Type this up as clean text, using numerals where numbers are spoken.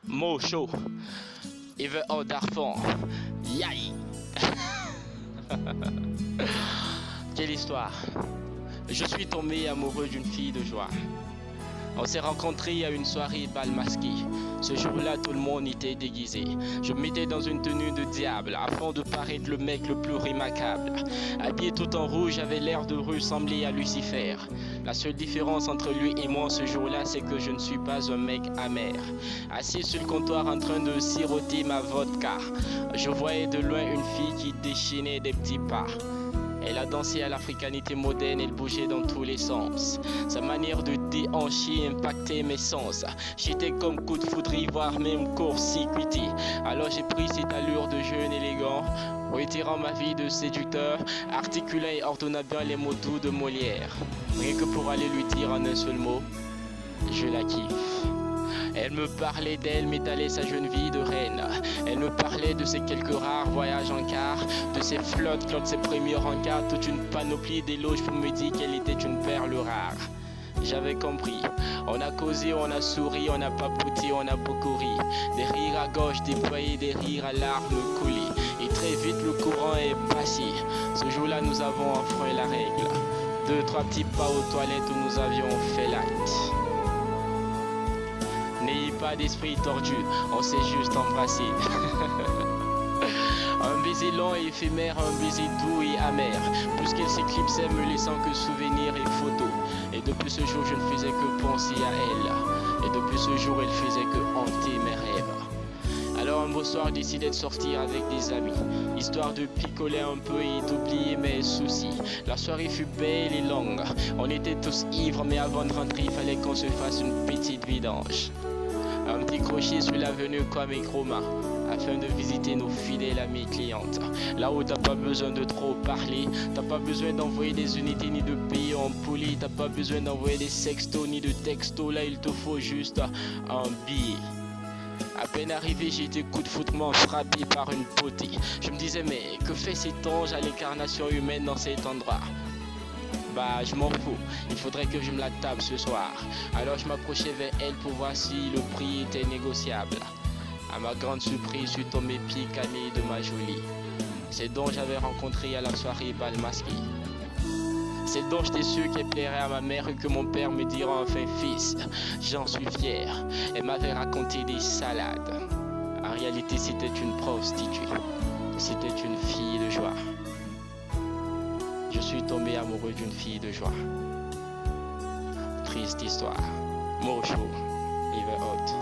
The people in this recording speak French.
Mo Show, Even Out d'Arfon. Yay! Quelle histoire! Je suis tombé amoureux d'une fille de joie. On s'est rencontrés à une soirée bal masqué. Ce jour-là, tout le monde était déguisé. Je me mettais dans une tenue de diable afin de paraître le mec le plus remarquable. Habillé tout en rouge, j'avais l'air de ressembler à Lucifer. La seule différence entre lui et moi ce jour-là, c'est que je ne suis pas un mec amer. Assis sur le comptoir en train de siroter ma vodka, je voyais de loin une fille qui déchaînait des petits pas. Elle a dansé à l'africanité moderne, elle bougeait dans tous les sens. Sa manière de déhancher impactait mes sens. J'étais comme coup de foudre, voire même court-circuité. Alors j'ai pris cette allure de jeune élégant, retirant ma vie de séducteur, articulant et ordonnant bien les mots doux de Molière. Rien que pour aller lui dire en un seul mot, je la kiffe. Elle me parlait d'elle, m'étalait sa jeune vie de reine. Elle me parlait de ses quelques rares voyages en car, de ses flottes lors de ses premiers rencarts, toute une panoplie d'éloges pour me dire qu'elle était une perle rare. J'avais compris, on a causé, on a souri, on a papoté, on a beaucoup ri. Des rires à gauche déployés, des rires à larmes coulées. Et très vite le courant est passé. Ce jour-là nous avons enfreint la règle. 2-3 petits pas aux toilettes où nous avions fait l'acte. N'ayez pas d'esprit tordu, on s'est juste embrassé. Un baiser long et éphémère, un baiser doux et amer. Plus qu'elle s'éclipsait, me laissant que souvenirs et photos. Et depuis ce jour, je ne faisais que penser à elle. Et depuis ce jour, elle faisait que hanter mes rêves. Alors un beau soir, décidai de sortir avec des amis, histoire de picoler un peu et d'oublier mes soucis. La soirée fut belle et longue, on était tous ivres, mais avant de rentrer, il fallait qu'on se fasse une petite vidange. Un petit crochet sur l'avenue Kwame Nkrumah, afin de visiter nos fidèles amis clientes. Là où t'as pas besoin de trop parler, t'as pas besoin d'envoyer des unités ni de payer en poli, t'as pas besoin d'envoyer des sextos ni de textos, là il te faut juste un billet. À peine arrivé, j'ai été coup de foutement frappé par une potée. Je me disais, mais que fait cet ange à l'incarnation humaine dans cet endroit? Bah je m'en fous, il faudrait que je me la tape ce soir. Alors je m'approchais vers elle pour voir si le prix était négociable. À ma grande surprise, je suis tombé picané de ma jolie. C'est dont j'avais rencontré à la soirée bal masqué. C'est dont j'étais sûr qu'elle plairait à ma mère et que mon père me dira enfin fils, j'en suis fier. Elle m'avait raconté des salades. En réalité c'était une prostituée. C'était une fille de joie. Je suis tombé amoureux d'une fille de joie. Triste histoire. Mo Show, Even Out.